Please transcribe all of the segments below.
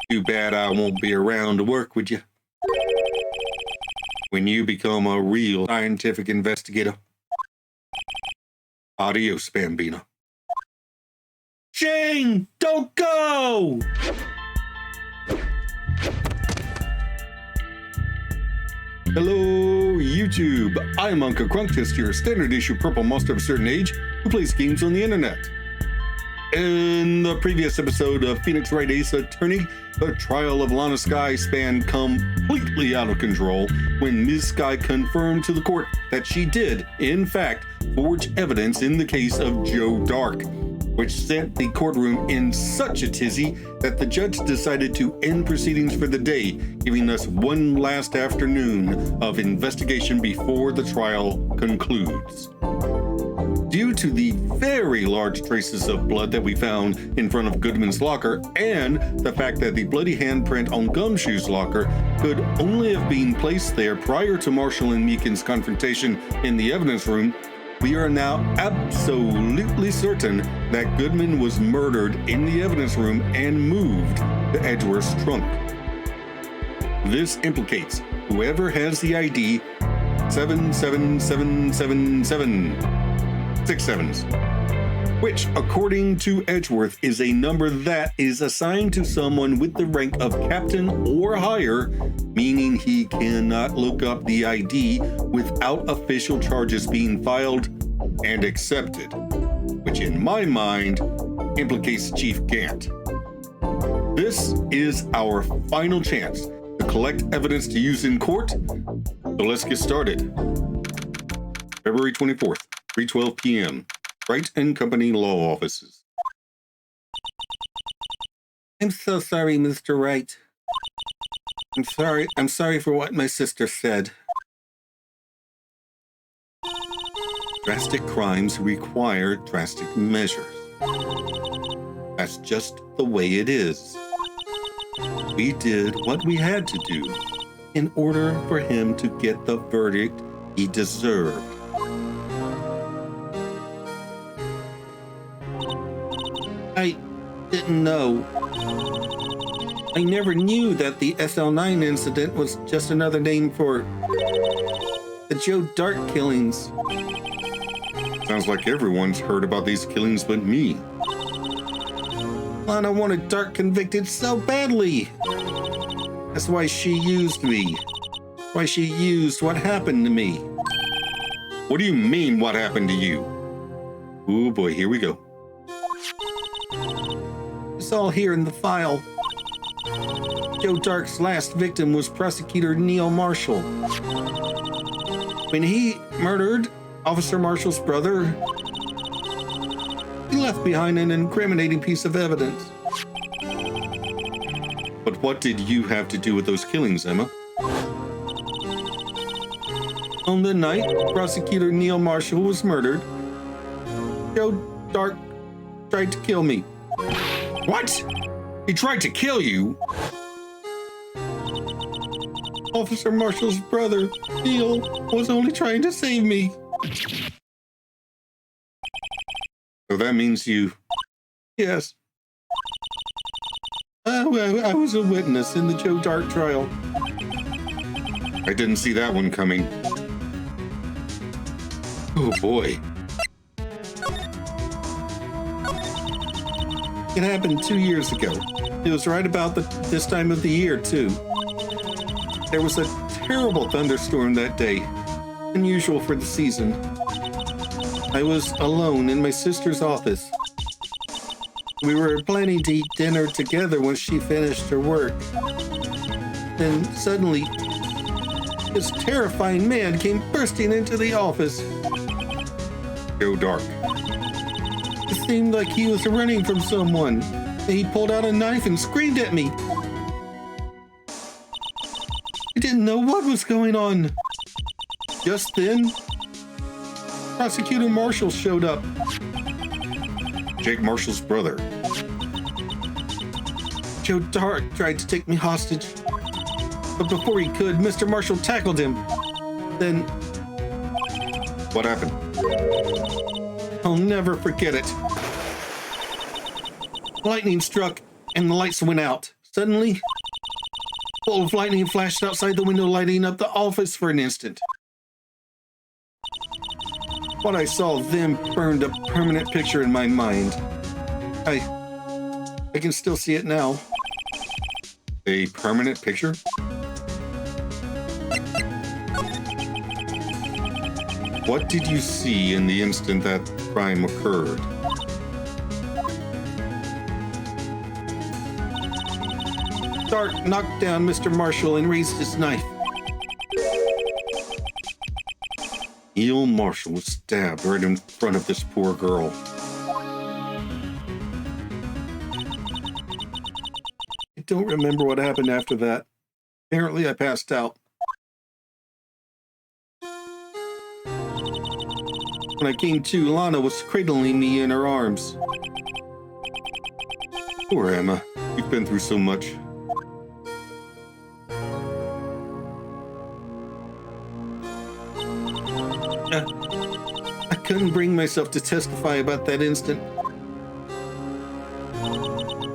Too bad I won't be around to work with you when you become a real scientific investigator. Adios, Bambino. Shane, don't go! Hello, YouTube. I'm Unca Crunk, just your standard issue purple monster of a certain age who plays games on the internet. In the previous episode of Phoenix Wright Ace Attorney, the trial of Lana Skye spun completely out of control when Ms. Skye confirmed to the court that she did, in fact, forge evidence in the case of Joe Dark, which sent the courtroom in such a tizzy that the judge decided to end proceedings for the day, giving us one last afternoon of investigation before the trial concludes. Due to the very large traces of blood that we found in front of Goodman's locker and the fact that the bloody handprint on Gumshoe's locker could only have been placed there prior to Marshall and Meekin's confrontation in the evidence room, we are now absolutely certain that Goodman was murdered in the evidence room and moved to Edgeworth's trunk. This implicates whoever has the ID 77777. 6 sevens, which, according to Edgeworth, is a number that is assigned to someone with the rank of captain or higher, meaning he cannot look up the ID without official charges being filed and accepted, which in my mind implicates Chief Gant. This is our final chance to collect evidence to use in court, so let's get started. February 24th. 3:12 p.m. Wright and Company Law Offices. I'm so sorry, Mr. Wright. I'm sorry for what my sister said. Drastic crimes require drastic measures. That's just the way it is. We did what we had to do in order for him to get the verdict he deserved. I didn't know. I never knew that the SL9 incident was just another name for the Joe Dark killings. Sounds like everyone's heard about these killings but me. Lana wanted Dark convicted so badly. That's why she used me. Why she used what happened to me. What do you mean, what happened to you? Oh boy, here we go. It's all here in the file. Joe Dark's last victim was prosecutor Neil Marshall. When he murdered Officer Marshall's brother, he left behind an incriminating piece of evidence. But what did you have to do with those killings, Emma? On the night prosecutor Neil Marshall was murdered, Joe Dark tried to kill me. What? He tried to kill you? Officer Marshall's brother, Neil, was only trying to save me. So that means you... Yes. I was a witness in the Joe Dark trial. I didn't see that one coming. Oh boy. It happened 2 years ago. It was right about this time of the year, too. There was a terrible thunderstorm that day, unusual for the season. I was alone in my sister's office. We were planning to eat dinner together when she finished her work. Then suddenly, this terrifying man came bursting into the office. Joe Dark. It seemed like he was running from someone. He pulled out a knife and screamed at me. I didn't know what was going on. Just then, Prosecutor Marshall showed up. Jake Marshall's brother. Joe Dark tried to take me hostage. But before he could, Mr. Marshall tackled him. Then... What happened? I'll never forget it. Lightning struck and the lights went out. Suddenly, a bolt of lightning flashed outside the window, lighting up the office for an instant. What I saw then burned a permanent picture in my mind. I can still see it now. A permanent picture? What did you see in the instant that crime occurred? Dark knocked down Mr. Marshall and raised his knife. Neil Marshall was stabbed right in front of this poor girl. I don't remember what happened after that. Apparently, I passed out. When I came to, Lana was cradling me in her arms. Poor Emma. You've been through so much. I couldn't bring myself to testify about that instant.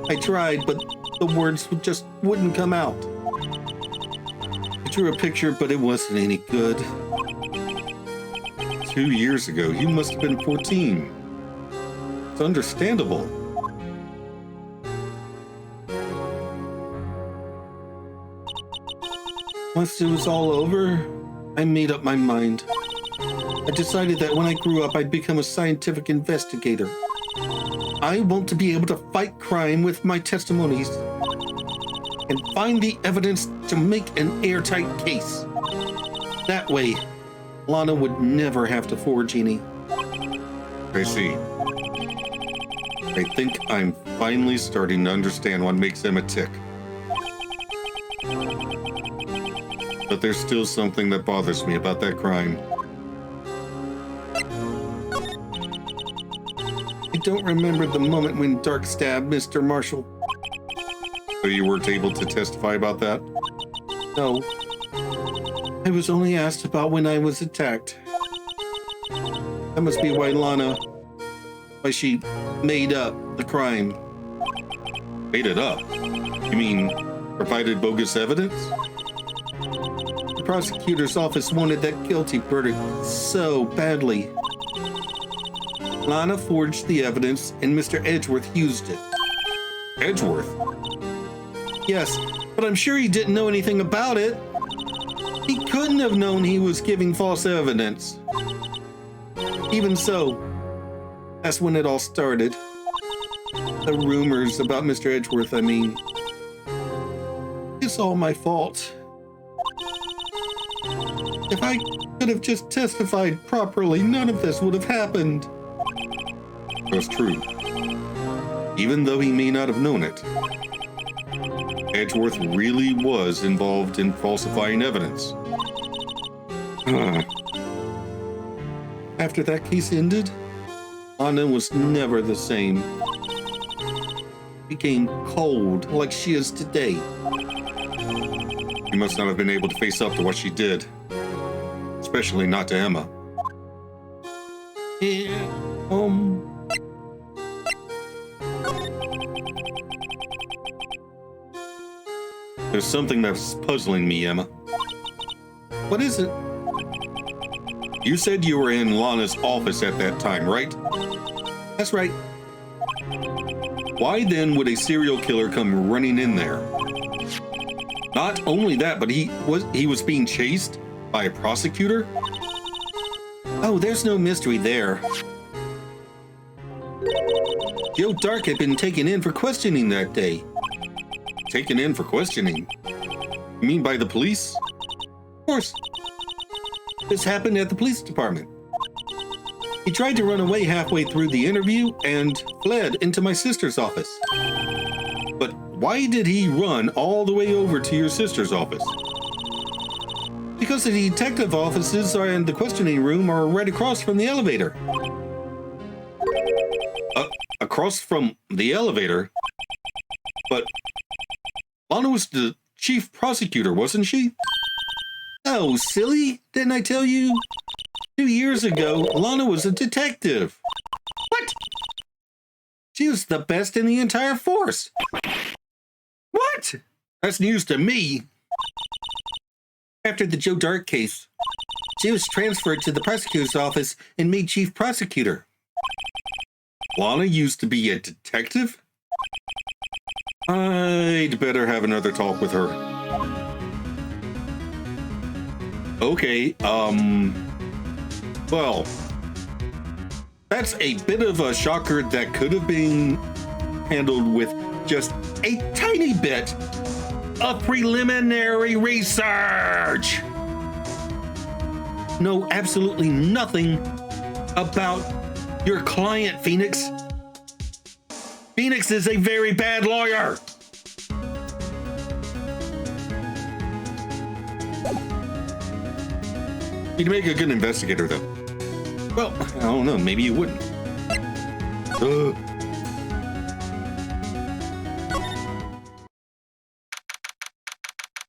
I tried, but the words just wouldn't come out. I drew a picture, but it wasn't any good. 2 years ago, you must have been 14. It's understandable. Once it was all over, I made up my mind. I decided that when I grew up, I'd become a scientific investigator. I want to be able to fight crime with my testimonies and find the evidence to make an airtight case. That way, Lana would never have to forge any. I see. I think I'm finally starting to understand what makes Emma tick. But there's still something that bothers me about that crime. I don't remember the moment when Dark stabbed Mr. Marshall. So you weren't able to testify about that? No. I was only asked about when I was attacked. That must be why she made up the crime. Made it up? You mean provided bogus evidence? The prosecutor's office wanted that guilty verdict so badly. Lana forged the evidence and Mr. Edgeworth used it. Edgeworth? Yes, but I'm sure he didn't know anything about it. He couldn't have known he was giving false evidence. Even so, that's when it all started. The rumors about Mr. Edgeworth, I mean. It's all my fault. If I could have just testified properly, none of this would have happened. That's true. Even though he may not have known it, Edgeworth really was involved in falsifying evidence. After that case ended, Anna was never the same. Became cold like she is today. She must not have been able to face up to what she did. Especially not to Emma. Yeah, There's something that's puzzling me, Emma. What is it? You said you were in Lana's office at that time, right? That's right. Why then would a serial killer come running in there? Not only that, but he was being chased by a prosecutor? Oh, there's no mystery there. Joe Dark had been taken in for questioning that day. Taken in for questioning? You mean by the police? Of course. This happened at the police department. He tried to run away halfway through the interview and fled into my sister's office. But why did he run all the way over to your sister's office? Because the detective offices and the questioning room are right across from the elevator. Across from the elevator? But Lana was the chief prosecutor, wasn't she? Oh, silly! Didn't I tell you? 2 years ago, Lana was a detective. What? She was the best in the entire force. What? What? That's news to me. After the Joe Dart case, she was transferred to the prosecutor's office and made chief prosecutor. Lana used to be a detective? I'd better have another talk with her. Okay, well, that's a bit of a shocker that could have been handled with just a tiny bit of preliminary research. Know absolutely nothing about your client, Phoenix. Phoenix is a very bad lawyer. You'd make a good investigator, though. Well, I don't know. Maybe you wouldn't.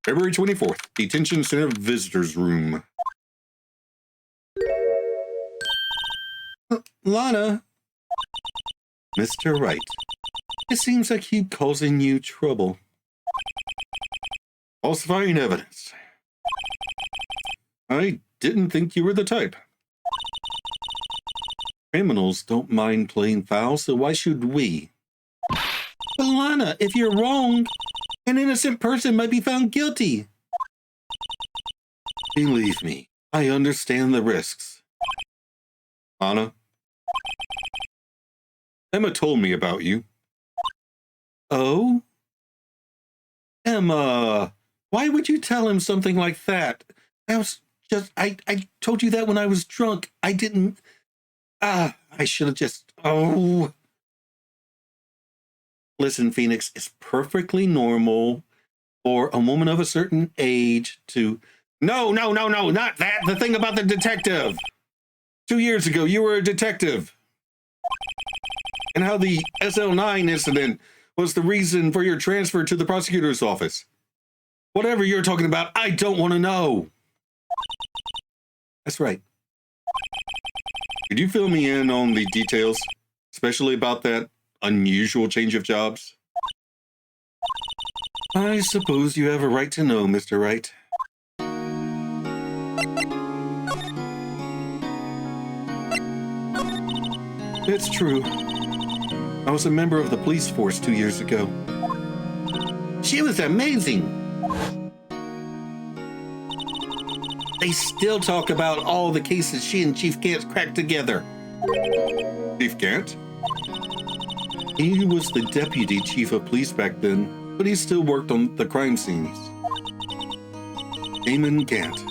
February 24th, Detention Center Visitors Room. Lana. Mr. Wright, it seems I keep causing you trouble. Falsifying evidence. I didn't think you were the type. Criminals don't mind playing foul, so why should we? But Lana, if you're wrong, an innocent person might be found guilty. Believe me, I understand the risks. Anna, Emma told me about you. Oh? Emma, why would you tell him something like that? That was just, I told you that when I was drunk. I didn't, I should have just, Listen, Phoenix, it's perfectly normal for a woman of a certain age to... No, not that. The thing about the detective. 2 years ago, you were a detective. And how the SL9 incident was the reason for your transfer to the prosecutor's office. Whatever you're talking about, I don't want to know. That's right. Could you fill me in on the details, especially about that unusual change of jobs? I suppose you have a right to know, Mr. Wright. It's true. I was a member of the police force 2 years ago. She was amazing. They still talk about all the cases she and Chief Gant cracked together. Chief Gant? He was the deputy chief of police back then, but he still worked on the crime scenes. Damon Gant.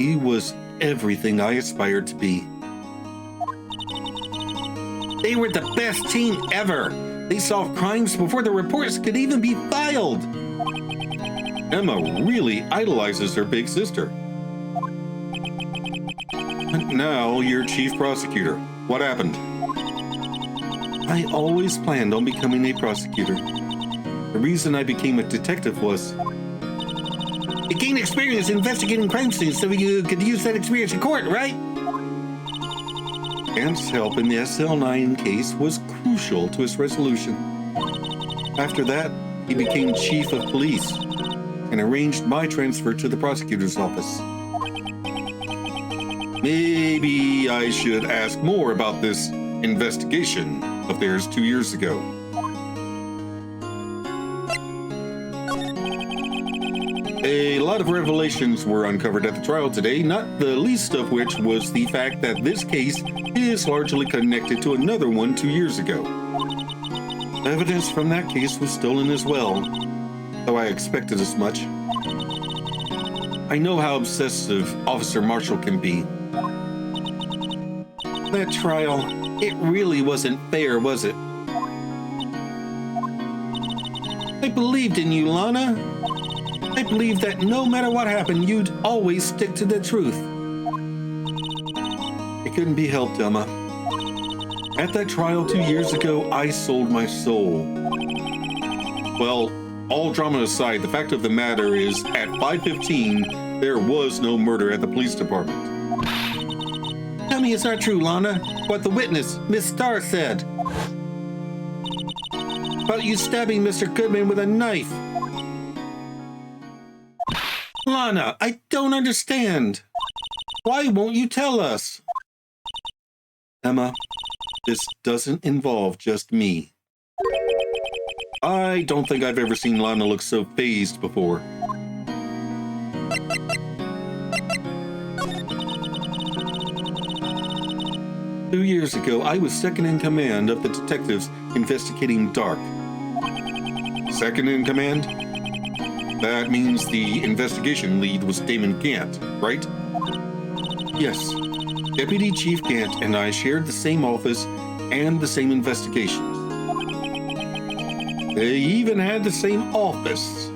He was everything I aspired to be. They were the best team ever. They solved crimes before the reports could even be filed. Emma really idolizes her big sister. And now you're chief prosecutor. What happened? I always planned on becoming a prosecutor. The reason I became a detective was to gain experience investigating crime scenes so you could use that experience in court, right? Gant's help in the SL9 case was crucial to its resolution. After that, he became chief of police and arranged my transfer to the prosecutor's office. Maybe I should ask more about this investigation of theirs 2 years ago. A lot of revelations were uncovered at the trial today, not the least of which was the fact that this case is largely connected to another one 2 years ago. Evidence from that case was stolen as well, though I expected as much. I know how obsessive Officer Marshall can be. That trial, it really wasn't fair, was it? I believed in you, Lana. I believed that no matter what happened, you'd always stick to the truth. It couldn't be helped, Emma. At that trial 2 years ago, I sold my soul. Well, all drama aside, the fact of the matter is, at 5:15, there was no murder at the police department. Tell me it's not true, Lana. What the witness, Miss Starr, said about you stabbing Mr. Goodman with a knife. Lana, I don't understand. Why won't you tell us? Emma, this doesn't involve just me. I don't think I've ever seen Lana look so fazed before. Two years ago, I was second in command of the detectives investigating Dark. Second in command? That means the investigation lead was Damon Gant, right? Yes. Deputy Chief Gant and I shared the same office and the same investigations. They even had the same office.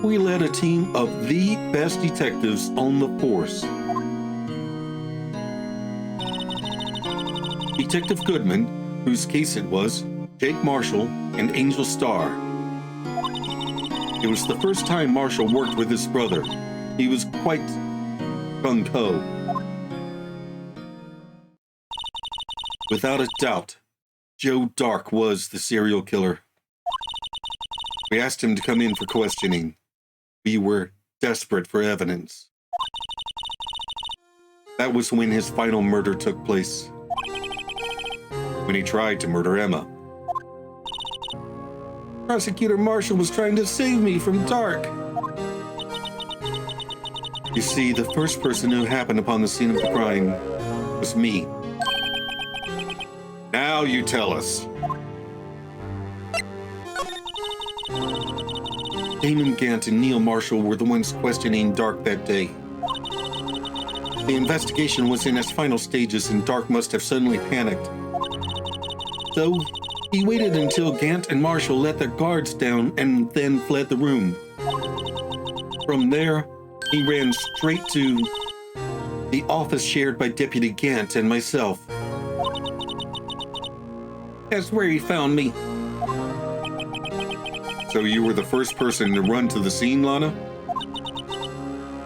We led a team of the best detectives on the force. Detective Goodman, whose case it was, Jake Marshall, and Angel Starr. It was the first time Marshall worked with his brother. He was quite gung-ho. Without a doubt, Joe Dark was the serial killer. We asked him to come in for questioning. We were desperate for evidence. That was when his final murder took place. When he tried to murder Emma. Prosecutor Marshall was trying to save me from Dark. You see, the first person who happened upon the scene of the crime was me. Now you tell us. Damon Gant and Neil Marshall were the ones questioning Dark that day. The investigation was in its final stages and Dark must have suddenly panicked. So, he waited until Gant and Marshall let their guards down and then fled the room. From there, he ran straight to the office shared by Deputy Gant and myself. That's where he found me. So you were the first person to run to the scene, Lana?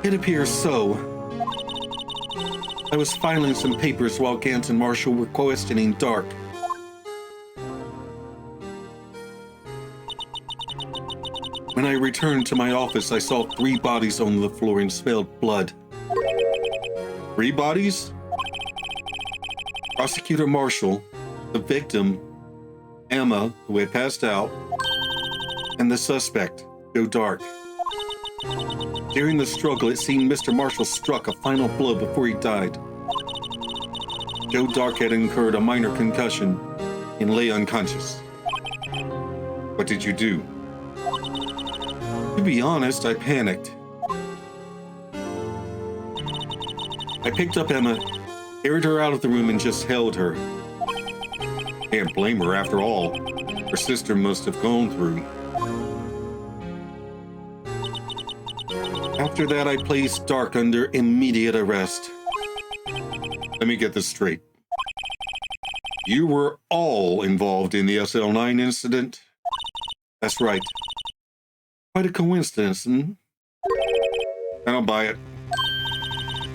It appears so. I was filing some papers while Gant and Marshall were questioning Dark. When I returned to my office, I saw 3 bodies on the floor and smelled blood. 3 bodies? Prosecutor Marshall, the victim, Emma, who had passed out, and the suspect, Joe Dark. During the struggle, it seemed Mr. Marshall struck a final blow before he died. Joe Dark had incurred a minor concussion and lay unconscious. What did you do? To be honest, I panicked. I picked up Emma, carried her out of the room, and just held her. Can't blame her after all. Her sister must have gone through. After that, I placed Dark under immediate arrest. Let me get this straight. You were all involved in the SL9 incident? That's right. Quite a coincidence, hmm? I don't buy it.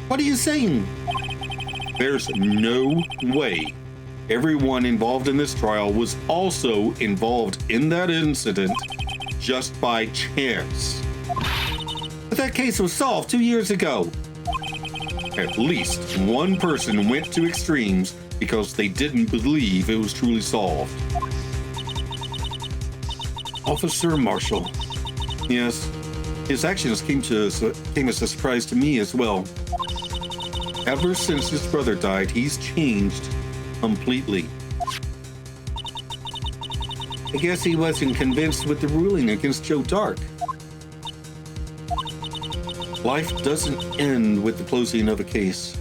What are you saying? There's no way everyone involved in this trial was also involved in that incident just by chance. But that case was solved 2 years ago. At least one person went to extremes because they didn't believe it was truly solved. Officer Marshall. Yes, his actions came as a surprise to me as well. Ever since his brother died, he's changed completely. I guess he wasn't convinced with the ruling against Joe Dark. Life doesn't end with the closing of a case.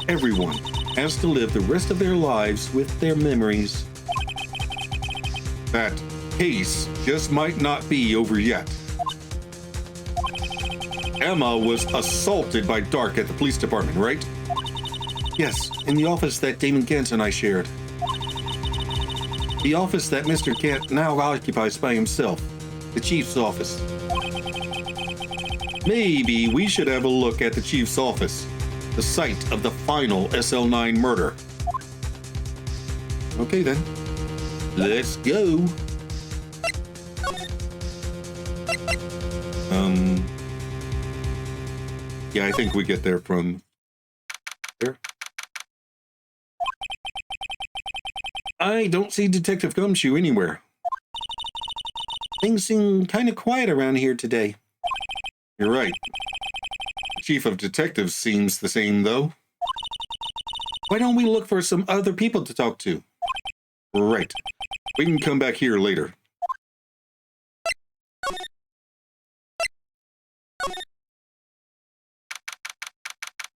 Everyone has to live the rest of their lives with their memories. That case just might not be over yet. Emma was assaulted by Dark at the police department, right? Yes, in the office that Damon Gant and I shared. The office that Mr. Gant now occupies by himself, the chief's office. Maybe we should have a look at the chief's office, the site of the final SL9 murder. Okay then, let's go. Yeah, I think we get there from there. I don't see Detective Gumshoe anywhere. Things seem kind of quiet around here today. You're right. The Chief of Detectives seems the same, though. Why don't we look for some other people to talk to? Right. We can come back here later.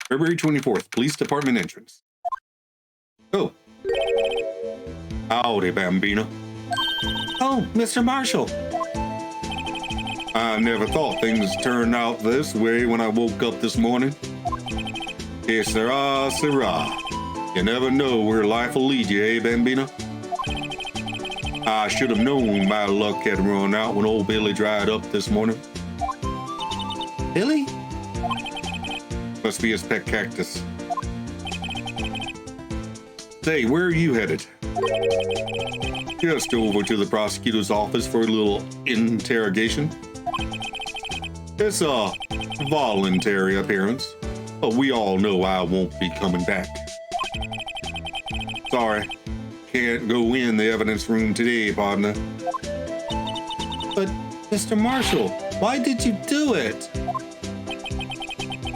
February 24th, Police Department entrance. Oh. Howdy, Bambino. Oh, Mr. Marshall. I never thought things turned out this way when I woke up this morning. Que sera, sera. You never know where life will lead you, eh, Bambino? I should have known my luck had run out when old Billy dried up this morning. Billy? Must be his pet cactus. Say, where are you headed? Just over to the prosecutor's office for a little interrogation. It's a voluntary appearance, but we all know I won't be coming back. Sorry, can't go in the evidence room today, partner. But, Mr. Marshall, why did you do it?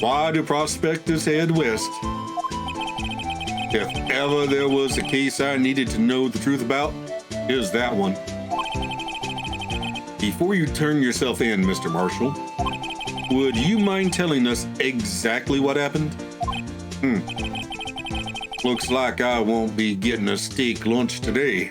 Why do prospectors head west? If ever there was a case I needed to know the truth about, here's that one. Before you turn yourself in, Mr. Marshall, would you mind telling us exactly what happened? Looks like I won't be getting a steak lunch today.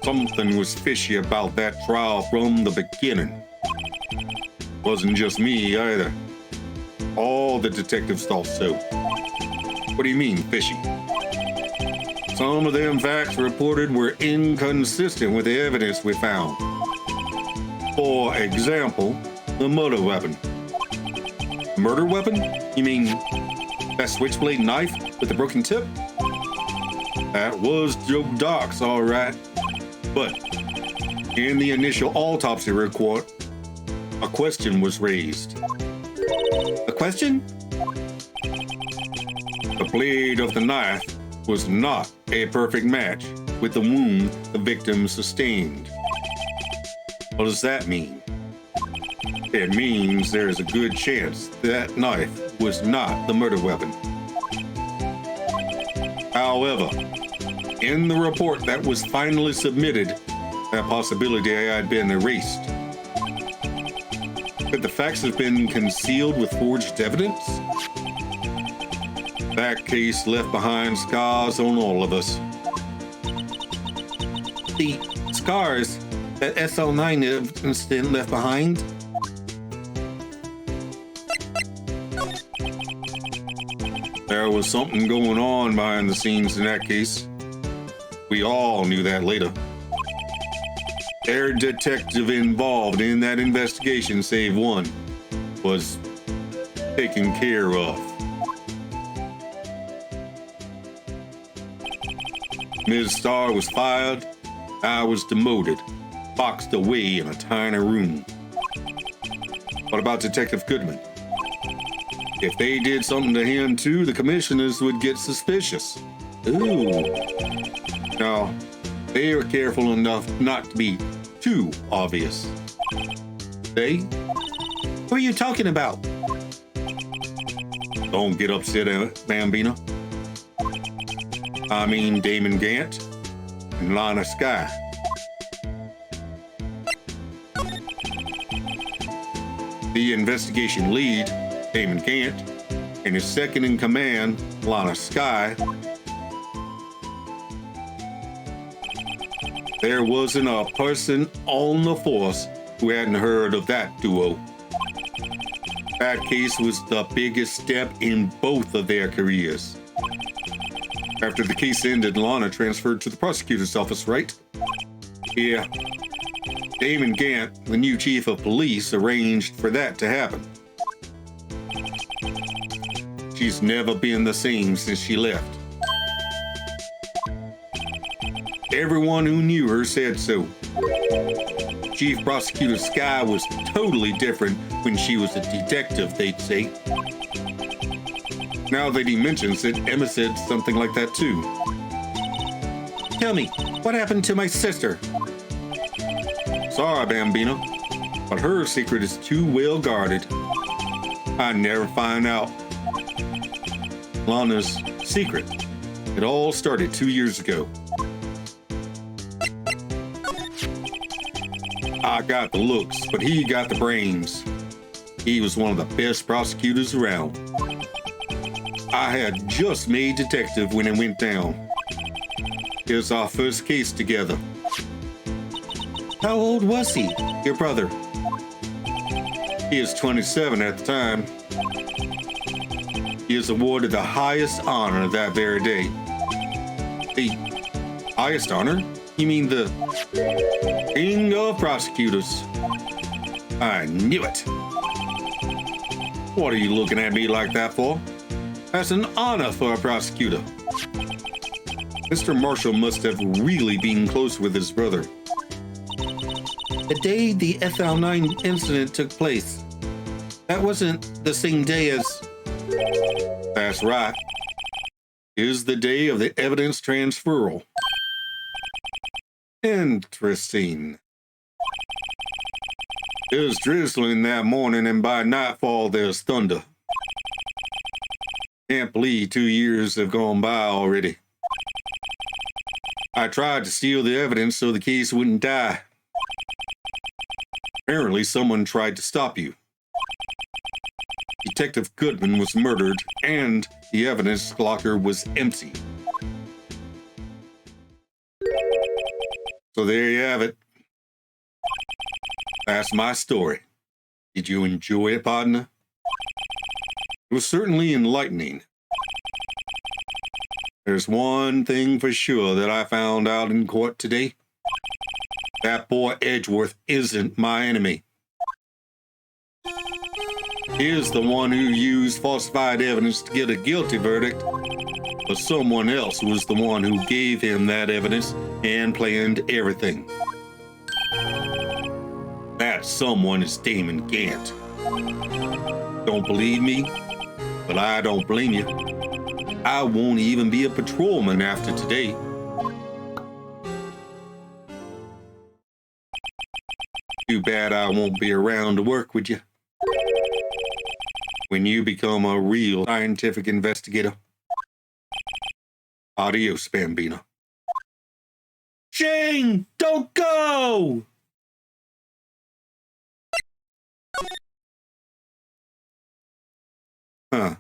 Something was fishy about that trial from the beginning. Wasn't just me either. All the detectives thought so. What do you mean, fishy? Some of them facts reported were inconsistent with the evidence we found. For example, the murder weapon. Murder weapon? You mean that switchblade knife with the broken tip? That was Joe Doc's, all right. But in the initial autopsy report, a question was raised. A question? The blade of the knife was not a perfect match with the wound the victim sustained. What does that mean? It means there is a good chance that knife was not the murder weapon. However, in the report that was finally submitted, that possibility had been erased. Could the facts have been concealed with forged evidence? That case left behind scars on all of us. The scars that SL9 incident left behind? There was something going on behind the scenes in that case. We all knew that later. Every detective involved in that investigation, save one, was taken care of. Ms. Starr was fired, I was demoted, boxed away in a tiny room. What about Detective Goodman? If they did something to him too, the commissioners would get suspicious. Ooh. Now, they were careful enough not to be too obvious. They? Who are you talking about? Don't get upset, Bambino. I mean Damon Gant and Lana Skye. The investigation lead, Damon Gant, and his second in command, Lana Skye. There wasn't a person on the force who hadn't heard of that duo. That case was the biggest step in both of their careers. After the case ended, Lana transferred to the prosecutor's office, right? Yeah. Damon Gant, the new chief of police, arranged for that to happen. She's never been the same since she left. Everyone who knew her said so. Chief Prosecutor Sky was totally different when she was a detective, they'd say. Now that he mentions it, Emma said something like that too. Tell me, what happened to my sister? Sorry, Bambino, but her secret is too well guarded. I never find out. Lana's secret. It all started 2 years ago. I got the looks, but he got the brains. He was one of the best prosecutors around. I had just made detective when it went down. It was our first case together. How old was he, your brother? He was 27 at the time. He was awarded the highest honor that very day. The highest honor? You mean the King of Prosecutors? I knew it. What are you looking at me like that for? That's an honor for a prosecutor. Mr. Marshall must have really been close with his brother. The day the FL9 incident took place, that wasn't the same day as... That's right. It is the day of the evidence transferal. Interesting. It was drizzling that morning, and by nightfall there's thunder. Can't believe 2 years have gone by already. I tried to steal the evidence so the case wouldn't die. Apparently someone tried to stop you. Detective Goodman was murdered, and the evidence locker was empty. So there you have it. That's my story. Did you enjoy it, partner? It was certainly enlightening. There's one thing for sure that I found out in court today. That boy Edgeworth isn't my enemy. He is the one who used falsified evidence to get a guilty verdict, but someone else was the one who gave him that evidence and planned everything. That someone is Damon Gant. Don't believe me? But I don't blame you. I won't even be a patrolman after today. Too bad I won't be around to work with you when you become a real scientific investigator. Adios, Bambino. Shane, don't go! Huh.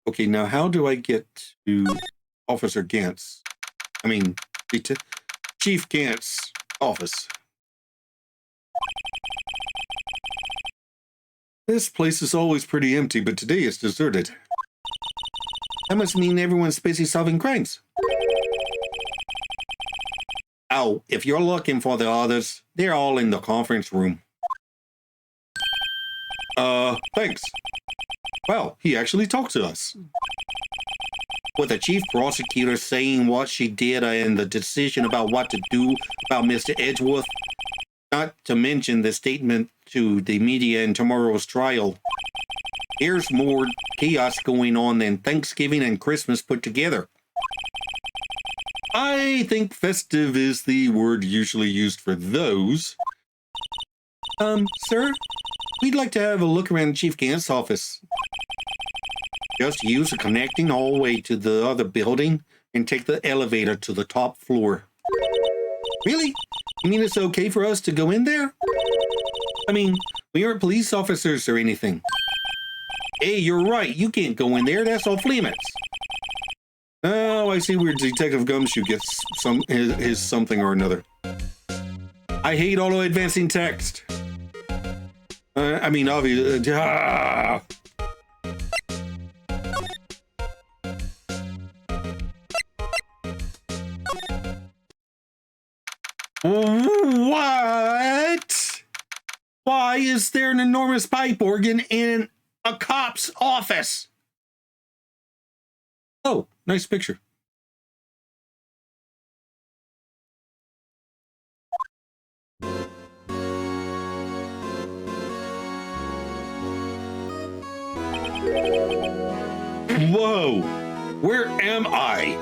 Okay, now how do I get to Officer Gant's? Chief Gant's office. This place is always pretty empty, but today it's deserted. That must mean everyone's busy solving crimes. Oh, if you're looking for the others, they're all in the conference room. Thanks. Well, he actually talked to us. With the chief prosecutor saying what she did and the decision about what to do about Mr. Edgeworth, not to mention the statement to the media in tomorrow's trial. There's more chaos going on than Thanksgiving and Christmas put together. I think festive is the word usually used for those. Sir, we'd like to have a look around Chief Gant's office. Just use a connecting hallway to the other building and take the elevator to the top floor. Really? You mean it's okay for us to go in there? I mean, we aren't police officers or anything. Hey, you're right. You can't go in there. That's off limits. Oh, I see where Detective Gumshoe gets his something or another. I hate auto-advancing text. Obviously... What? Why is there an enormous pipe organ in a cop's office. Oh, nice picture. Whoa! Where am I?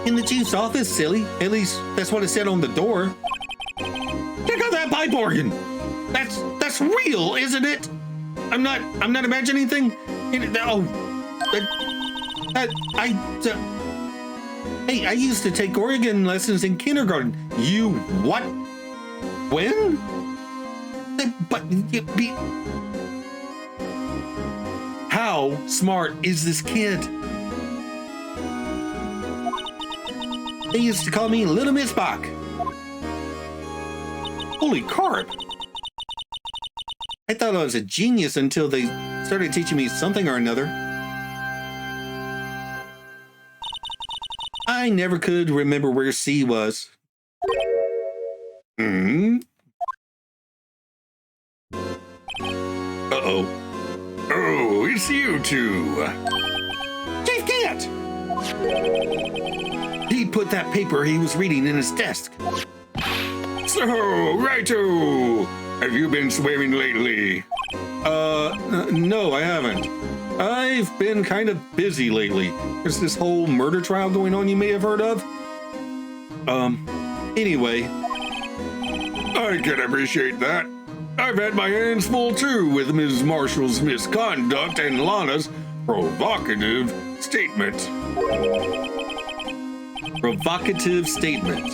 In the chief's office, silly. At least that's what it said on the door. Check out that pipe organ. That's real, isn't it? I'm not imagining anything. Hey, I used to take organ lessons in kindergarten. You what? When? But How smart is this kid? they used to call me Little Miss Bach. Holy carp! I thought I was a genius until they started teaching me something or another. I never could remember where C was. Uh-oh. Oh, it's you two. Chief Cat! He put that paper he was reading in his desk. So, righto! Have you been swearing lately? No, I haven't. I've been kind of busy lately. There's this whole murder trial going on you may have heard of. Anyway. I can appreciate that. I've had my hands full too with Ms. Marshall's misconduct and Lana's provocative statement. Provocative statement.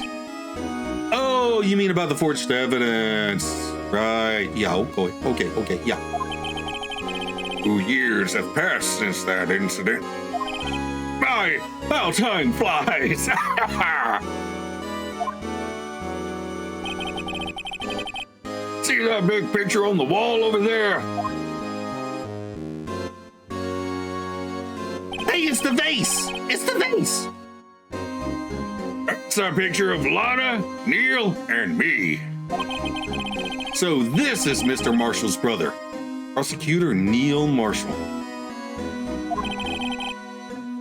Oh, you mean about the forged evidence. Right. Yeah, okay, yeah. 2 years have passed since that incident. My, how time flies! See that big picture on the wall over there? Hey, it's the vase! It's the vase! That's a picture of Lana, Neil, and me. So this is Mr. Marshall's brother, Prosecutor Neil Marshall.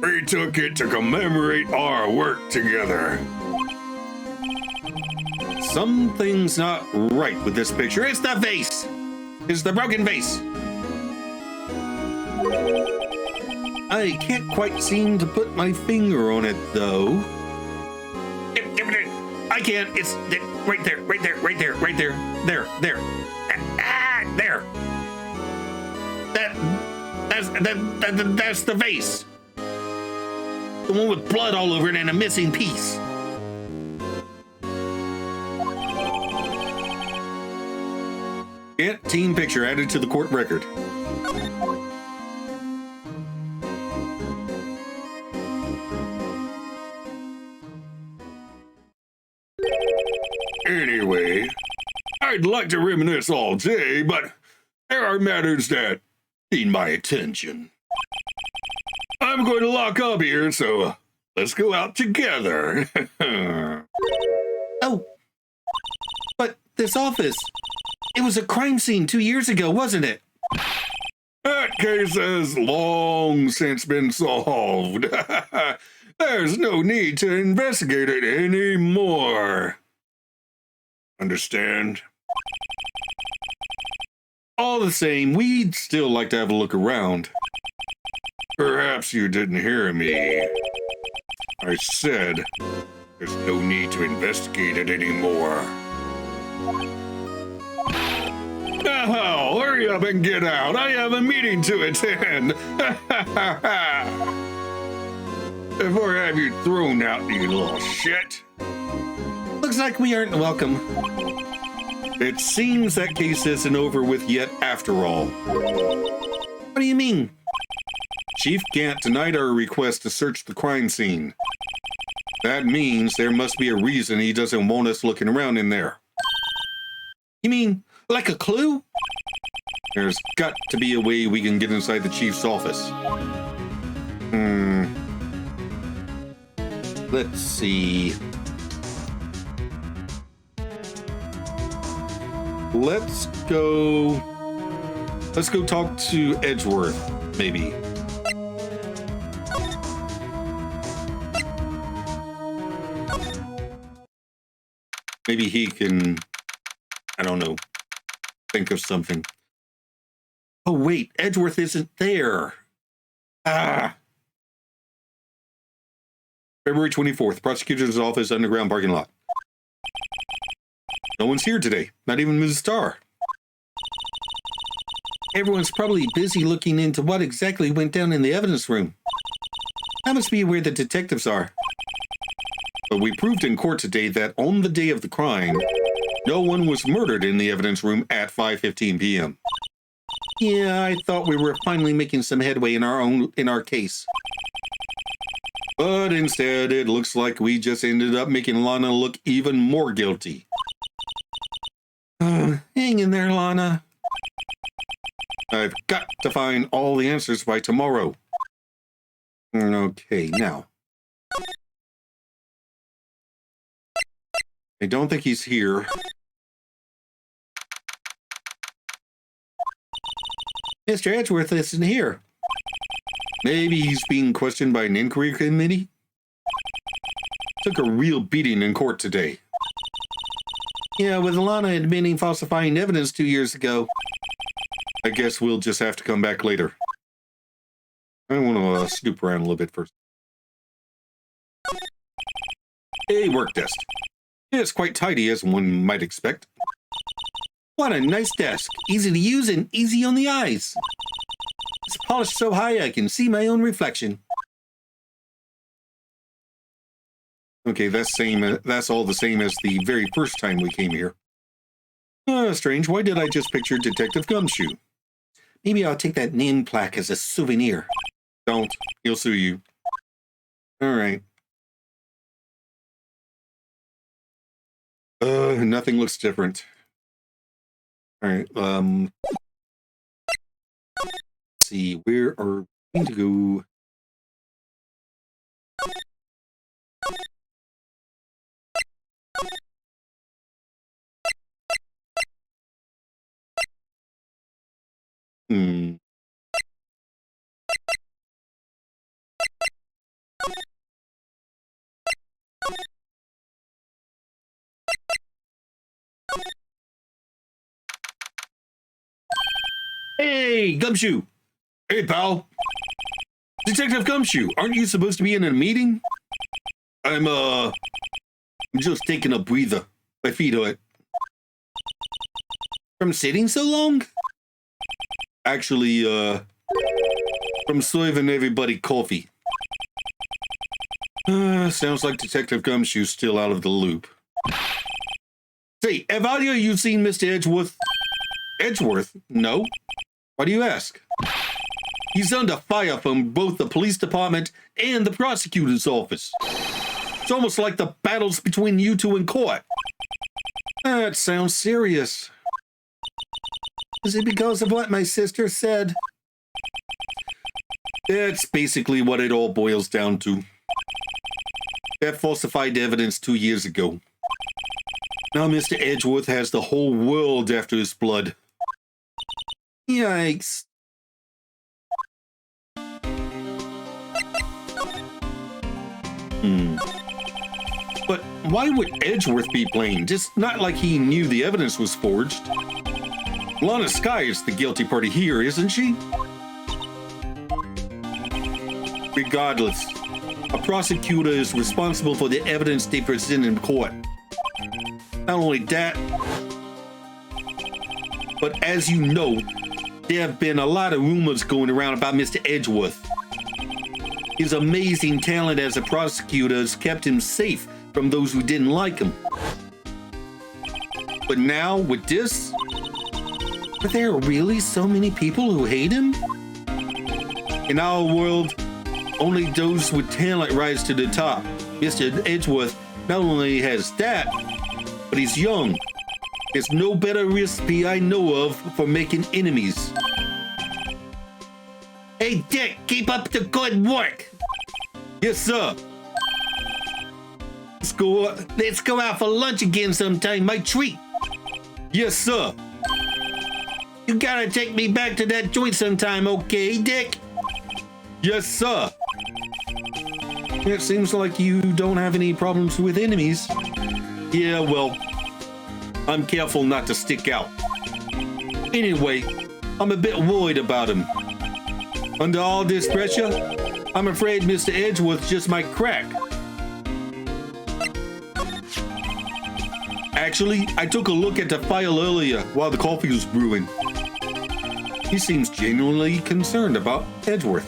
We took it to commemorate our work together. Something's not right with this picture. It's the vase! It's the broken vase. I can't quite seem to put my finger on it, though. I can't. It's right there. There. There. That's the vase. The one with blood all over it and a missing piece. Team picture added to the court record. Anyway, I'd like to reminisce all day, but there are matters that need my attention. I'm going to lock up here, so let's go out together. Oh, but this office, it was a crime scene 2 years ago, wasn't it? That case has long since been solved. There's no need to investigate it anymore. Understand? All the same, we'd still like to have a look around. Perhaps you didn't hear me. I said there's no need to investigate it anymore. Now, hurry up and get out. I have a meeting to attend. Before I have you thrown out, you little shit. Looks like we aren't welcome. It seems that case isn't over with yet after all. What do you mean? Chief Gant denied our request to search the crime scene. That means there must be a reason he doesn't want us looking around in there. You mean like a clue? There's got to be a way we can get inside the chief's office. Let's see. Let's go Let's go talk to Edgeworth, maybe. Maybe he can, I don't know, think of something. Oh, wait, Edgeworth isn't there. Ah. February 24th, prosecutor's office, underground parking lot. No one's here today, not even Mrs. Starr. Everyone's probably busy looking into what exactly went down in the evidence room. That must be where the detectives are. But we proved in court today that on the day of the crime, no one was murdered in the evidence room at 5:15 p.m. Yeah, I thought we were finally making some headway in our case. But instead, it looks like we just ended up making Lana look even more guilty. Hang in there, Lana. I've got to find all the answers by tomorrow. Okay, now. I don't think he's here. Mr. Edgeworth isn't here. Maybe he's being questioned by an inquiry committee? Took a real beating in court today. Yeah, with Lana admitting falsifying evidence 2 years ago. I guess we'll just have to come back later. I want to snoop around a little bit first. A work desk. It's quite tidy, as one might expect. What a nice desk. Easy to use and easy on the eyes. It's polished so high I can see my own reflection. Okay, that's all the same as the very first time we came here. Strange. Why did I just picture Detective Gumshoe? Maybe I'll take that name plaque as a souvenir. Don't. He'll sue you. All right. Nothing looks different. All right. Let's see. Where are we going to go? Hey, Gumshoe! Hey, pal! Detective Gumshoe, aren't you supposed to be in a meeting? I'm just taking a breather. My feet hurt. From sitting so long? Actually, from serving everybody coffee. Sounds like Detective Gumshoe's still out of the loop. Say, have either of you seen Mr. Edgeworth? Edgeworth? No. Why do you ask? He's under fire from both the police department and the prosecutor's office. It's almost like the battles between you two in court. That sounds serious. Is it because of what my sister said? That's basically what it all boils down to. That falsified evidence 2 years ago. Now Mr. Edgeworth has the whole world after his blood. Yikes. But why would Edgeworth be blamed? Just not like he knew the evidence was forged. Lana Skye is the guilty party here, isn't she? Regardless, a prosecutor is responsible for the evidence they present in court. Not only that, but as you know, there have been a lot of rumors going around about Mr. Edgeworth. His amazing talent as a prosecutor has kept him safe from those who didn't like him. But now, with this, are there really so many people who hate him? In our world, only those with talent rise to the top. Mr. Edgeworth not only has that, but he's young. There's no better recipe I know of for making enemies. Hey, Dick, keep up the good work. Yes, sir. Let's go out for lunch again sometime, my treat. Yes, sir. You gotta take me back to that joint sometime, okay, Dick? Yes, sir. It seems like you don't have any problems with enemies. Yeah, well, I'm careful not to stick out. Anyway, I'm a bit worried about him. Under all this pressure, I'm afraid Mr. Edgeworth just might crack. Actually, I took a look at the file earlier while the coffee was brewing. He seems genuinely concerned about Edgeworth.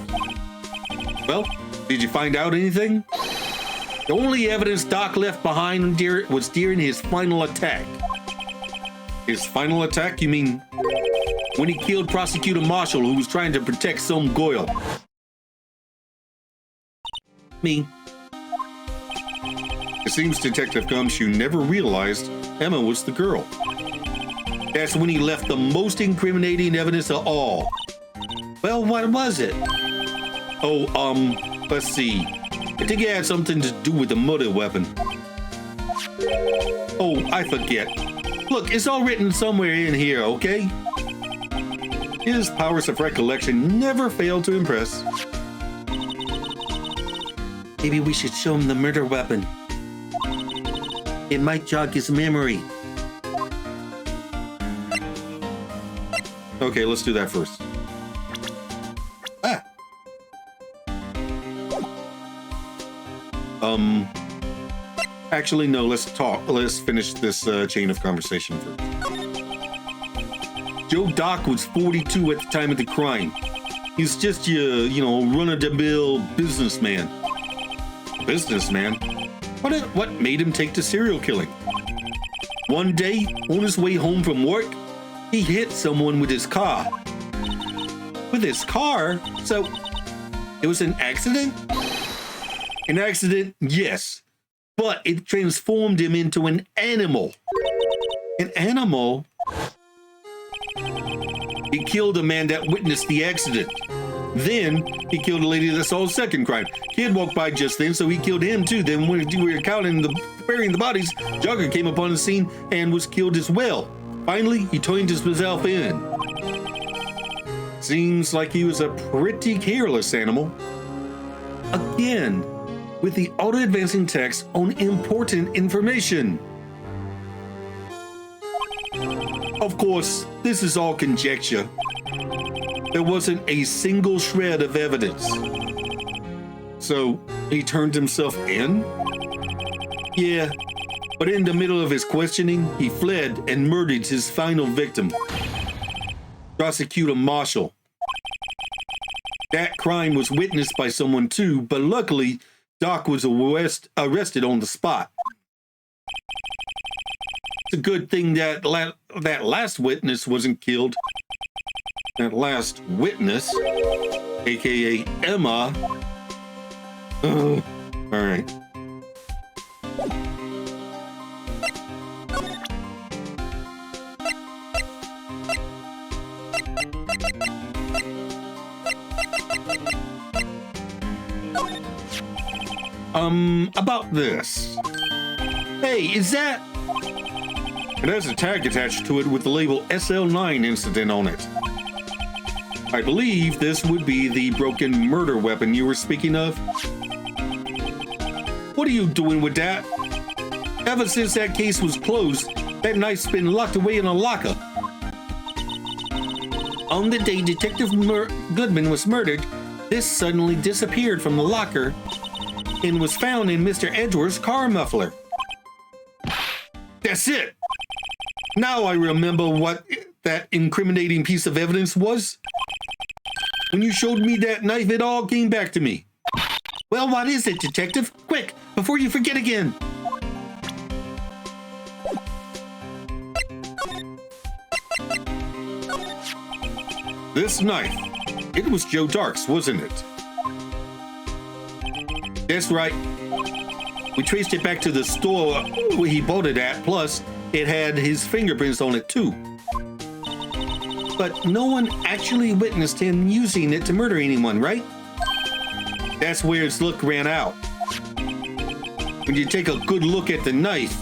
Well, did you find out anything? The only evidence Doc left behind was during his final attack. His final attack? You mean when he killed Prosecutor Marshall, who was trying to protect some Goyle? Me. It seems Detective Gumshoe never realized Emma was the girl. That's when he left the most incriminating evidence of all. Well, what was it? Oh, let's see. I think it had something to do with the murder weapon. Oh, I forget. Look, it's all written somewhere in here, okay? His powers of recollection never fail to impress. Maybe we should show him the murder weapon. It might jog his memory. Okay, let's do that first. Ah. Actually, no, let's talk. Let's finish this chain of conversation first. Joe Doc was 42 at the time of the crime. He's just your, run-of-the-mill businessman. Businessman? What made him take to serial killing? One day, on his way home from work, he hit someone with his car. With his car? So, it was an accident? An accident, yes. But it transformed him into an animal. An animal? He killed a man that witnessed the accident. Then, he killed a lady that saw a second crime. Kid walked by just then, so he killed him too. Then when we were burying the bodies, Jogger came upon the scene and was killed as well. Finally, he turned himself in. Seems like he was a pretty careless animal. Again, with the auto-advancing text on important information. Of course, this is all conjecture. There wasn't a single shred of evidence. So, he turned himself in? Yeah, but in the middle of his questioning, he fled and murdered his final victim, Prosecutor Marshall. That crime was witnessed by someone too, but luckily, Doc was arrested on the spot. It's a good thing that that last witness wasn't killed. That last witness, aka Emma. All right. About this. Hey, is that? It has a tag attached to it with the label SL9 incident on it. I believe this would be the broken murder weapon you were speaking of. What are you doing with that? Ever since that case was closed, that knife's been locked away in a locker. On the day Detective Goodman was murdered, this suddenly disappeared from the locker and was found in Mr. Edgeworth's car muffler. That's it! Now I remember what that incriminating piece of evidence was. When you showed me that knife, it all came back to me. Well, what is it, Detective? Quick, before you forget again. This knife, it was Joe Dark's, wasn't it? That's right. We traced it back to the store where he bought it at, plus it had his fingerprints on it too. But no one actually witnessed him using it to murder anyone, right? That's where its look ran out. When you take a good look at the knife,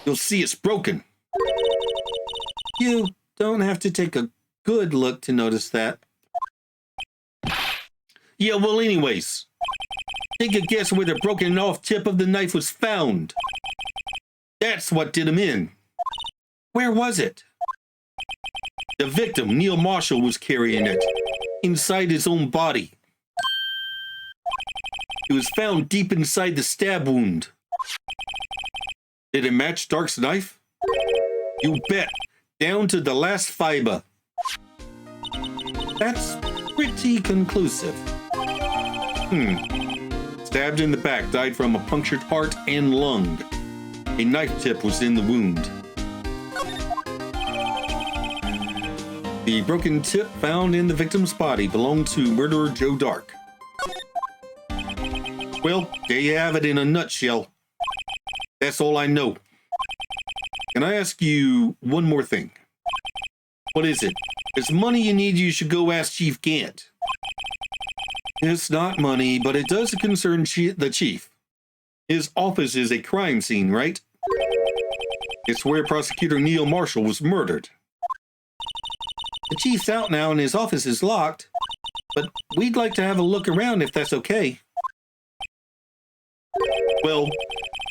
you'll see it's broken. You don't have to take a good look to notice that. Yeah, well, anyways, take a guess where the broken off tip of the knife was found. That's what did him in. Where was it? The victim, Neil Marshall, was carrying it inside his own body. It was found deep inside the stab wound. Did it match Dark's knife? You bet, down to the last fiber. That's pretty conclusive. Stabbed in the back, died from a punctured heart and lung. A knife tip was in the wound. The broken tip found in the victim's body belonged to murderer Joe Dark. Well, there you have it in a nutshell. That's all I know. Can I ask you one more thing? What is it? If it's money you need, you should go ask Chief Gant. It's not money, but it does concern the chief. His office is a crime scene, right? It's where Prosecutor Neil Marshall was murdered. The chief's out now and his office is locked, but we'd like to have a look around if that's okay. Well,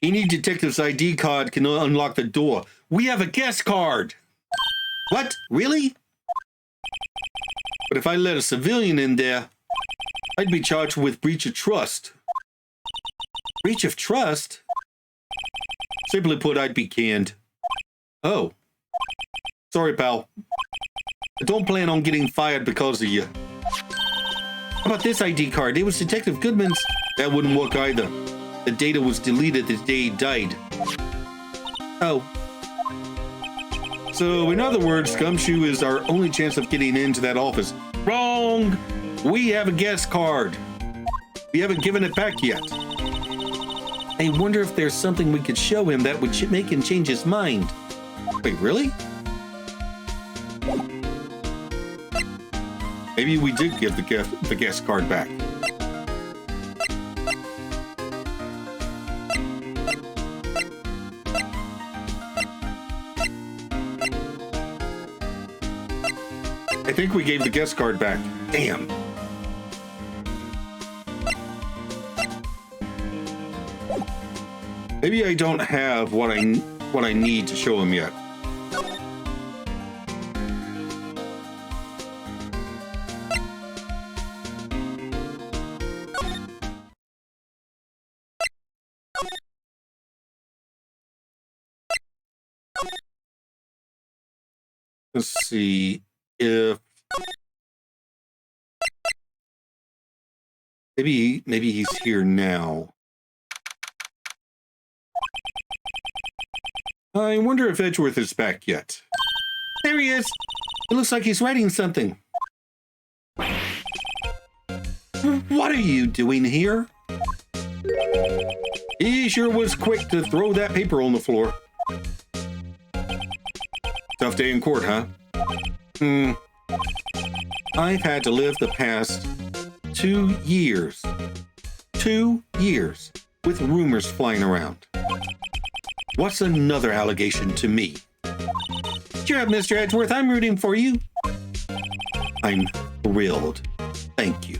any detective's ID card can unlock the door. We have a guest card! What? Really? But if I let a civilian in there, I'd be charged with breach of trust. Breach of trust? Simply put, I'd be canned. Oh. Sorry, pal. I don't plan on getting fired because of you. How about this ID card? It was Detective Goodman's. That wouldn't work either. The data was deleted the day he died. Oh. So, in other words, Gumshoe is our only chance of getting into that office. Wrong! We have a guest card. We haven't given it back yet. I wonder if there's something we could show him that would make him change his mind. Wait, really? Maybe we did give the guest card back. I think we gave the guest card back. Damn. Maybe I don't have what I need to show him yet. Let's see if maybe he's here now. I wonder if Edgeworth is back yet. There he is. It looks like he's writing something. What are you doing here? He sure was quick to throw that paper on the floor. Tough day in court, huh? I've had to live the past 2 years. 2 years with rumors flying around. What's another allegation to me? Cheer up, Mr. Edgeworth. I'm rooting for you. I'm thrilled. Thank you.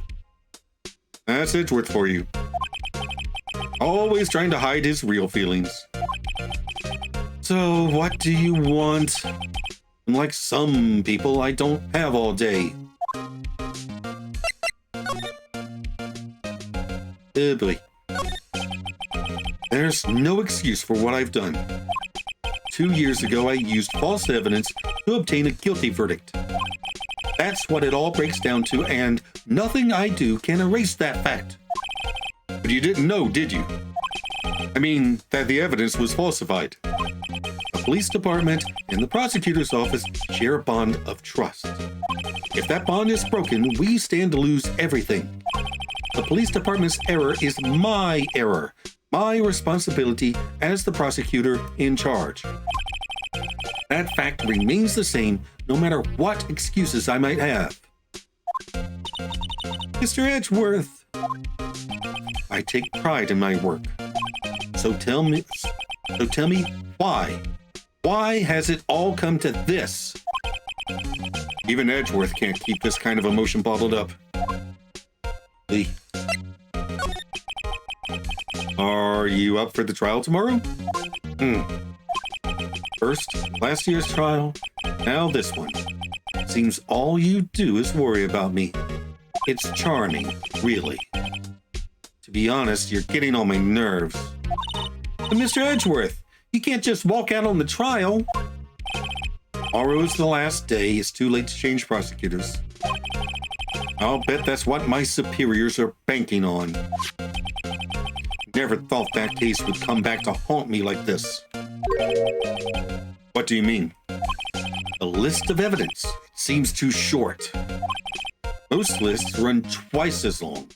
That's Edgeworth for you. Always trying to hide his real feelings. So, what do you want? Like some people, I don't have all day. Boy. There's no excuse for what I've done. 2 years ago, I used false evidence to obtain a guilty verdict. That's what it all breaks down to, and nothing I do can erase that fact. But you didn't know, did you? I mean, that the evidence was falsified. The police department and the prosecutor's office share a bond of trust. If that bond is broken, we stand to lose everything. The police department's error is my error, my responsibility as the prosecutor in charge. That fact remains the same no matter what excuses I might have. Mr. Edgeworth, I take pride in my work. So tell me why? Why has it all come to this? Even Edgeworth can't keep this kind of emotion bottled up. Lee. Are you up for the trial tomorrow? First, last year's trial, now this one. Seems all you do is worry about me. It's charming, really. To be honest, you're getting on my nerves. But Mr. Edgeworth, you can't just walk out on the trial. Tomorrow is the last day. It's too late to change prosecutors. I'll bet that's what my superiors are banking on. Never thought that case would come back to haunt me like this. What do you mean? The list of evidence seems too short. Most lists run twice as long.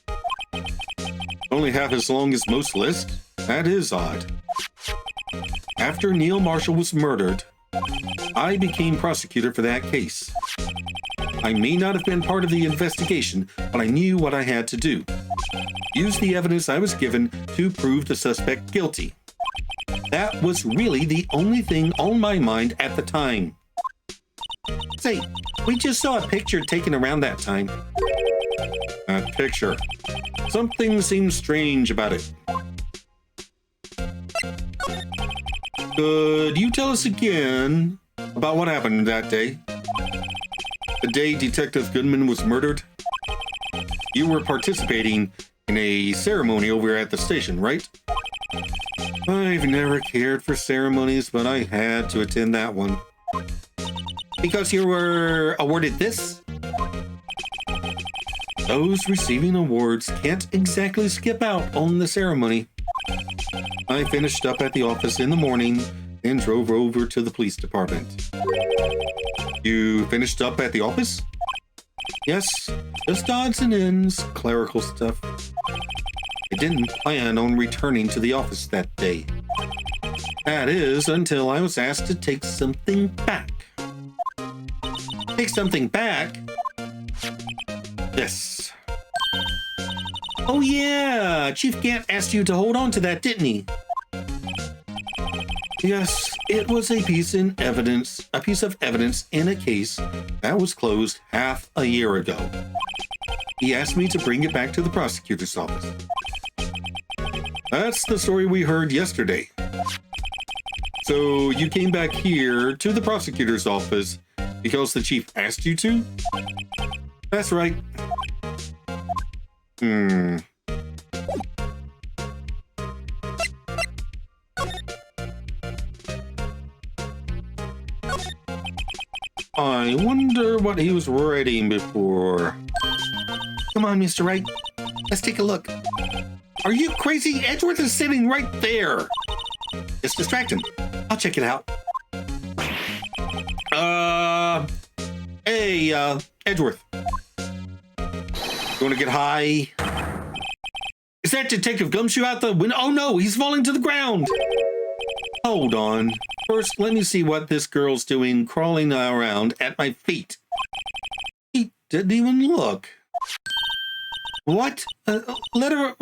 Only half as long as most lists? That is odd. After Neil Marshall was murdered, I became prosecutor for that case. I may not have been part of the investigation, but I knew what I had to do. Use the evidence I was given to prove the suspect guilty. That was really the only thing on my mind at the time. Say, we just saw a picture taken around that time. A picture? Something seems strange about it. Could you tell us again about what happened that day? The day Detective Goodman was murdered? You were participating in a ceremony over at the station, right? I've never cared for ceremonies, but I had to attend that one. Because you were awarded this? Those receiving awards can't exactly skip out on the ceremony. I finished up at the office in the morning and drove over to the police department. You finished up at the office? Yes, just odds and ends, clerical stuff. I didn't plan on returning to the office that day. That is, until I was asked to take something back. Take something back? This. Oh yeah, Chief Gant asked you to hold on to that, didn't he? Yes, it was a piece of evidence in a case that was closed half a year ago. He asked me to bring it back to the prosecutor's office. That's the story we heard yesterday. So you came back here to the prosecutor's office because the chief asked you to? That's right. I wonder what he was writing before. Come on, Mr. Wright. Let's take a look. Are you crazy? Edgeworth is sitting right there. Just distract him. I'll check it out. Hey, Edgeworth. You want to get high? Is that Detective Gumshoe out the window? Oh no, he's falling to the ground. Hold on. First, let me see what this girl's doing crawling around at my feet. He didn't even look. What? Let her...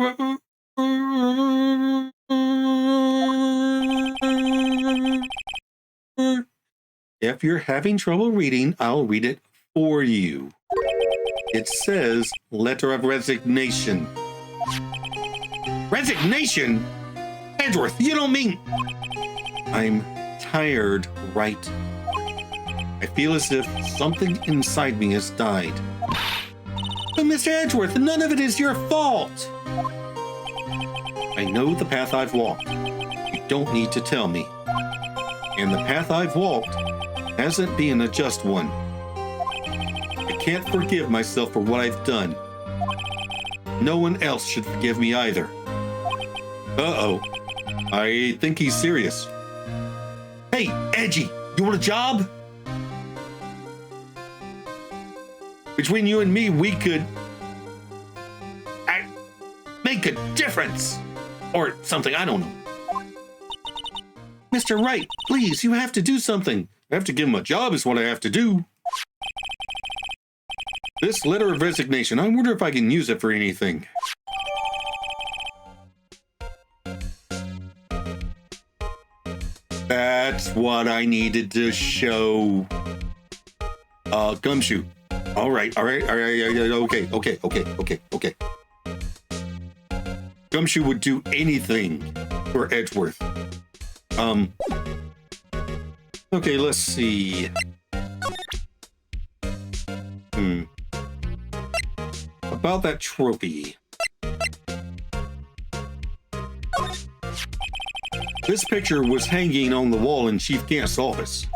If you're having trouble reading, I'll read it for you. It says, letter of resignation. Resignation? Edgeworth, you don't mean... I'm tired, Wright. I feel as if something inside me has died. But Mr. Edgeworth, none of it is your fault. I know the path I've walked. You don't need to tell me. And the path I've walked hasn't been a just one. I can't forgive myself for what I've done. No one else should forgive me either. Uh-oh. I think he's serious. Hey, Edgy, you want a job? Between you and me, we could make a difference. Or something, I don't know. Mr. Wright, please, you have to do something. I have to give him a job is what I have to do. This letter of resignation, I wonder if I can use it for anything. That's what I needed to show. Gumshoe. All right. Okay. Gumshoe would do anything for Edgeworth. Okay, let's see. About that trophy. This picture was hanging on the wall in Chief Gant's office.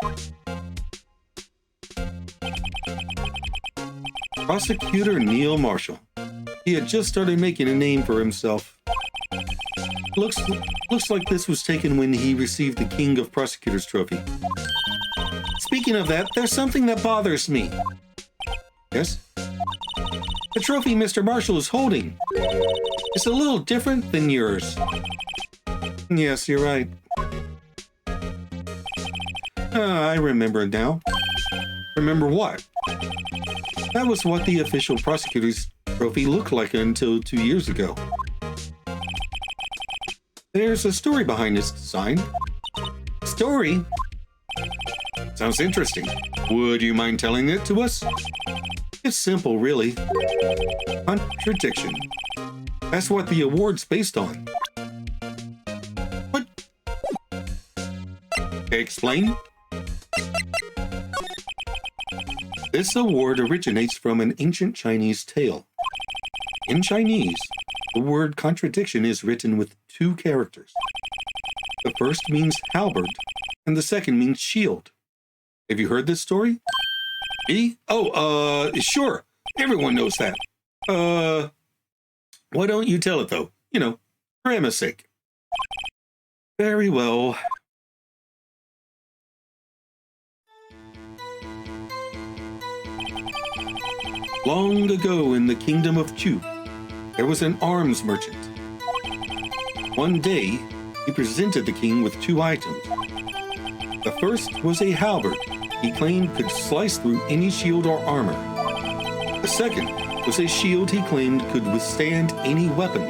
Prosecutor Neil Marshall. He had just started making a name for himself. Looks like this was taken when he received the King of Prosecutors trophy. Speaking of that, there's something that bothers me. Yes? The trophy Mr. Marshall is holding. It's a little different than yours. Yes, you're right. I remember now. Remember what? That was what the official prosecutor's trophy looked like until 2 years ago. There's a story behind this design. Story? Sounds interesting. Would you mind telling it to us? It's simple, really. Contradiction. That's what the award's based on. What? Explain? This award originates from an ancient Chinese tale. In Chinese, the word contradiction is written with 2 characters. The first means halberd, and the second means shield. Have you heard this story? Me? Oh, sure. Everyone knows that. Why don't you tell it, though? You know, for Emma's sake. Very well. Long ago in the kingdom of Chu, there was an arms merchant. One day, he presented the king with 2 items. The first was a halberd he claimed could slice through any shield or armor. The second was a shield he claimed could withstand any weapon.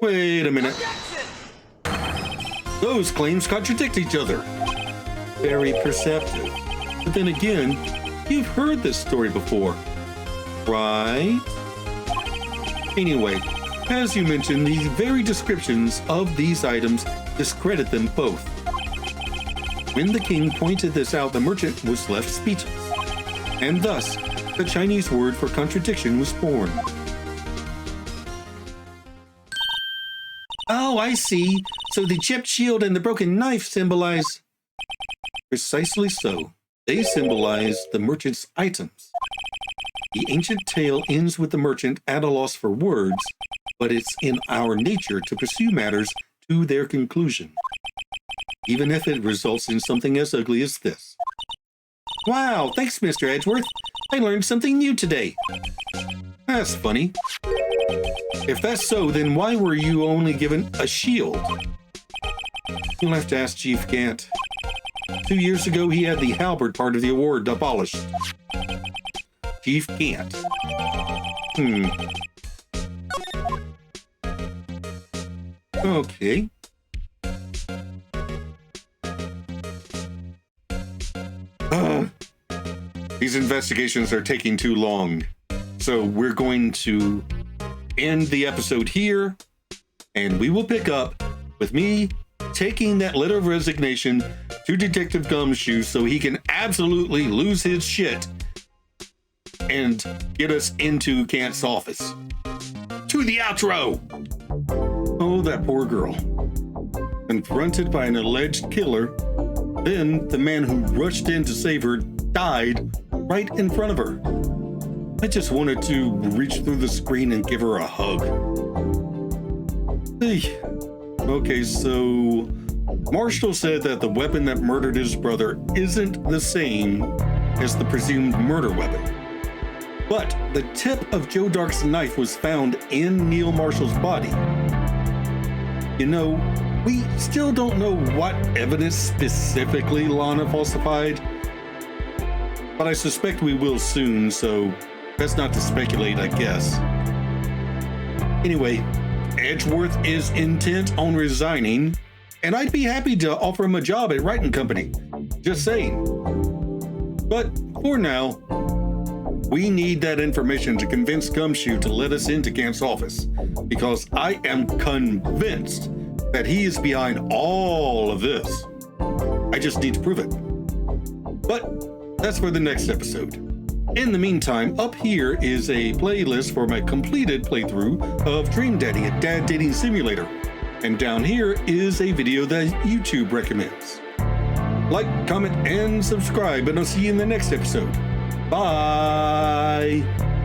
Wait a minute. Those claims contradict each other. Very perceptive. But then again, you've heard this story before, right? Anyway, as you mentioned, the very descriptions of these items discredit them both. When the king pointed this out, the merchant was left speechless, and thus the Chinese word for contradiction was born. Oh, I see. So the chipped shield and the broken knife symbolize... Precisely so. They symbolize the merchant's items. The ancient tale ends with the merchant at a loss for words, but it's in our nature to pursue matters to their conclusion, even if it results in something as ugly as this. Wow, thanks, Mr. Edgeworth. I learned something new today. That's funny. If that's so, then why were you only given a shield? You'll have to ask Chief Gant. 2 years ago, he had the halberd part of the award abolished. Chief Gant. Okay. These investigations are taking too long. So we're going to end the episode here, and we will pick up with me taking that letter of resignation to Detective Gumshoe so he can absolutely lose his shit and get us into Gant's office. To the outro! Oh, that poor girl. Confronted by an alleged killer, then the man who rushed in to save her died right in front of her. I just wanted to reach through the screen and give her a hug. Hey. Okay, so Marshall said that the weapon that murdered his brother isn't the same as the presumed murder weapon. But the tip of Joe Dark's knife was found in Neil Marshall's body. You know, we still don't know what evidence specifically Lana falsified, but I suspect we will soon, so best not to speculate, I guess. Anyway, Edgeworth is intent on resigning, and I'd be happy to offer him a job at Wright & Company. Just saying. But for now, we need that information to convince Gumshoe to let us into Gant's office, because I am convinced that he is behind all of this. I just need to prove it. But that's for the next episode. In the meantime, up here is a playlist for my completed playthrough of Dream Daddy, a dad dating simulator. And down here is a video that YouTube recommends. Like, comment, and subscribe, and I'll see you in the next episode. Bye!